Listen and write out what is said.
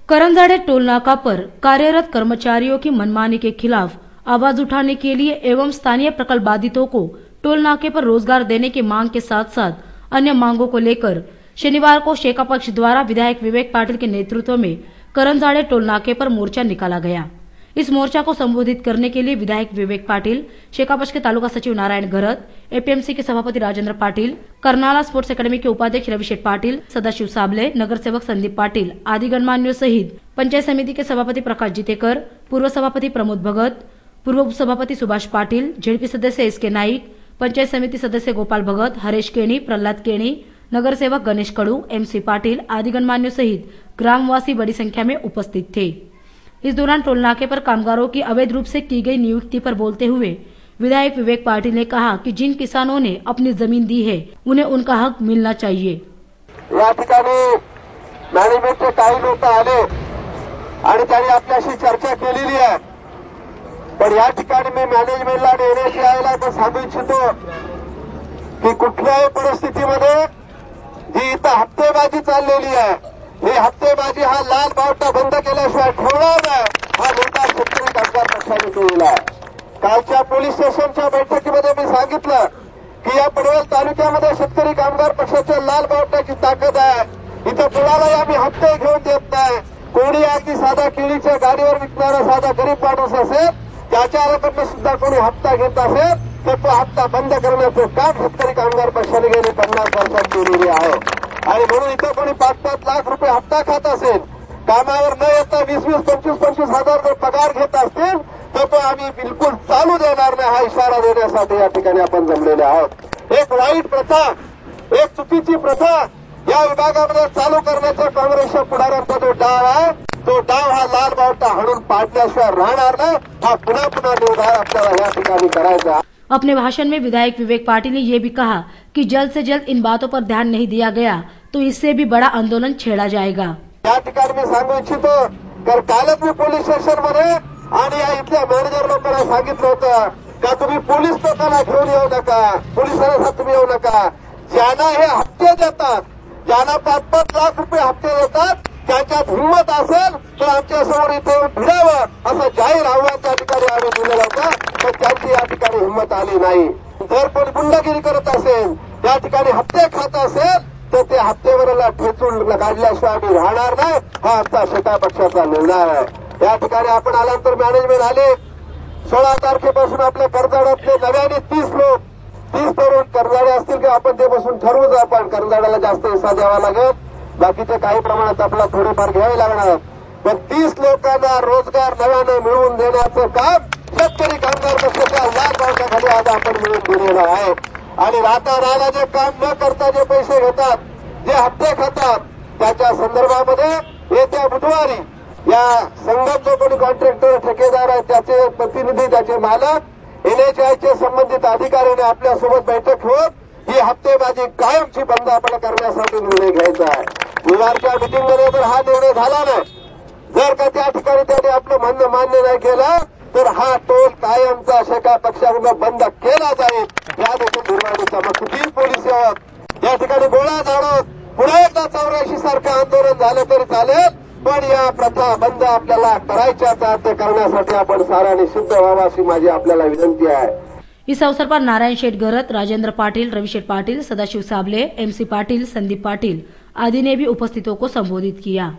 Karanjade toll नाका पर कार्यरत कर्मचारियों की मनमानी के खिलाफ आवाज उठाने के लिए एवं स्थानीय प्रकल्प बाधितों को टोल नाके पर रोजगार देने की मांग के साथ साथ अन्य मांगों को लेकर शनिवार को शेका पक्ष द्वारा विधायक विवेक पाटिल के नेतृत्व में करंजाड़े टोल नाके पर मोर्चा निकाला गया। इस मोर्चा को संबोधित करने के लिए विधायक विवेक पाटिल, शेका पक्ष के तालुका सचिव नारायण घरत, एपीएमसी के सभापति राजेंद्र पाटिल, करनाला स्पोर्ट्स अकेडमी के उपाध्यक्ष रविशेठ पाटिल, सदाशिव साबले, नगर सेवक संदीप पाटिल आदि गणमान्यों सहित पंचायत समिति के सभापति प्रकाश जितेकर, पूर्व सभापति प्रमोद भगत, पूर्व उप सभापति सुभाष पाटिल, जेडपी सदस्य एसके नाईक, पंचायत समिति सदस्य गोपाल भगत, हरेश केणी, प्रहलाद केणी, नगर सेवक गणेश कडू, एमसी पाटिल आदि गणमान्यों सहित ग्रामवासी बड़ी संख्या में उपस्थित थे। इस दौरान टोल नाके पर कामगारों की अवैध रूप से की गई नियुक्ति पर बोलते हुए विधायक विवेक पाटिल ने कहा कि जिन किसानों ने अपनी जमीन दी है उन्हें उनका हक मिलना चाहिए। या ठिकाणी मॅनेजमेंटचे काही लोक आले आणि त्यांनी आपल्याशी चर्चा केलेली आहे, पण या ठिकाणी मी मॅनेजमेंटला येण्याची यायला तर सांगू इच्छितो की कुठल्याही परिस्थितीमध्ये जी इथं हप्तेबाजी चाललेली आहे, ही हप्तेबाजी हा लाल बावटा बंद केल्याशिवाय ठेवणार नाही, हा मुद्दा शेतकरी कामगार पक्षाने केलेला आहे। कालच्या पोलीस स्टेशनच्या बैठकीमध्ये मी सांगितलं की या पनवेल तालुक्यामध्ये शेतकरी कामगार पक्षाच्या लाल बावट्याची ताकद आहे। इथं कुणालाही आम्ही हप्ते घेऊन देत नाही। कोणी अगदी साधा केळीच्या गाडीवर विकणारा साधा गरीब माणूस असेल, त्याच्याकडनं सुद्धा कोणी हप्ता घेत असेल तर तो हप्ता बंद करण्याचं काम शेतकरी कामगार पक्षाने गेली 50 वर्षात केलेली आहे। आणि म्हणून इथं कोणी 5-5 लाख रुपये हप्ता खात असेल, कामावर न येता 20-20, 25-25 हजार जर पगार घेत असतील तर तो आम्ही बिलकुल चालू देणार नाही, हा इशारा देण्यासाठी या ठिकाणी आपण जमलेले आहोत। एक वाईट प्रथा, एक चुकीची प्रथा या विभागामध्ये चालू करण्याचा काँग्रेसच्या पुढाऱ्यांचा जो डाव आहे, तो डाव हा लाल बावटा हाणून पाडल्याशिवाय राहणार नाही, हा पुन्हा पुन्हा निर्धार आपल्याला या ठिकाणी करायचा आहे। अपने भाषण में विधायक विवेक पाटिल ने यह भी कहा कि जल्द से जल्द इन बातों पर ध्यान नहीं दिया गया तो इससे भी बड़ा आंदोलन छेड़ा जाएगा। या ठिकाणी मी सांगू इच्छितो तर कालच मी पोलीस स्टेशन मध्ये आणि या इथल्या मॅनेजर लोकांना सांगितलं होतं का तुम्ही पोलीस लोकांना घेऊन येऊ नका, पोलिसांना तुम्ही येऊ नका। ज्यांना हे हप्ते देतात, ज्यांना 5-5 लाख रुपये हप्ते देतात, त्यांच्यात हिंमत असेल तर आमच्या समोर इथे भिडावं असं जाहीर आव्हान त्या ठिकाणी आम्ही दिलेलं होतं, पण त्यांची या ठिकाणी हिंमत आली नाही। जर कोणी गुंडगिरी करत असेल, त्या ठिकाणी हप्ते खात असेल तर ते हप्तेवरला ठेचून काढल्याशिवाय आम्ही राहणार नाही, हा आमचा शेका पक्षाचा निर्णय आहे। या ठिकाणी आपण आल्यानंतर मॅनेजमेंट आले 16 तारखेपासून आपल्या करजाड्यातले नव्याने 30 लोक, 30 तरुण करजाडे असतील की आपण ते बसून ठरवूच, आपण करजाड्याला जास्त हिस्सा द्यावा लागेल, बाकीचे काही प्रमाणात आपल्याला थोडेफार घ्यावे लागणार, पण 30 लोकांना रोजगार नव्याने मिळवून देण्याचं काम शेतकरी कामगार पक्षाच्या लाल बावट्याखाली आज आपण मिळवून दिलेलं आहे। आणि राहता जे काम न करता जे पैसे घेतात, जे हप्ते खातात, त्याच्या संदर्भामध्ये येत्या बुधवारी या संघात जो कोणी कॉन्ट्रॅक्टर ठेकेदार आहे, त्याचे प्रतिनिधी, त्याचे मालक, एनएचआयचे संबंधित अधिकाऱ्यांनी आपल्यासोबत बैठक होत ही हप्तेबाजी कायमची बंद आपण करण्यासाठी निर्णय घ्यायचा आहे। गुरुवारच्या मिटिंगमध्ये जर हा निर्णय झाला नाही, जर का त्या ठिकाणी त्यांनी आपलं म्हणणं मान्य नाही केलं तर हा टोल कायमचा शेका पक्षाकडून बंद केला जाईल, या देखील निर्णयाची चमकतील पोलीस सेवक या ठिकाणी गोळा झाडत पुन्हा एकदा 84 सारखं आंदोलन झालं तरी चालेल, पण या प्रथा बंद आपल्याला करायच्याच आहेत, ते करण्यासाठी आपण साऱ्यांनी सिद्ध व्हावं अशी माझी आपल्याला विनंती आहे। इस अवसर पर नारायण शेठ घरत, राजेंद्र पाटिल, रविशेठ पाटिल, सदाशिव साबले, एमसी पाटिल, संदीप पाटिल आदि ने भी उपस्थितों को संबोधित किया।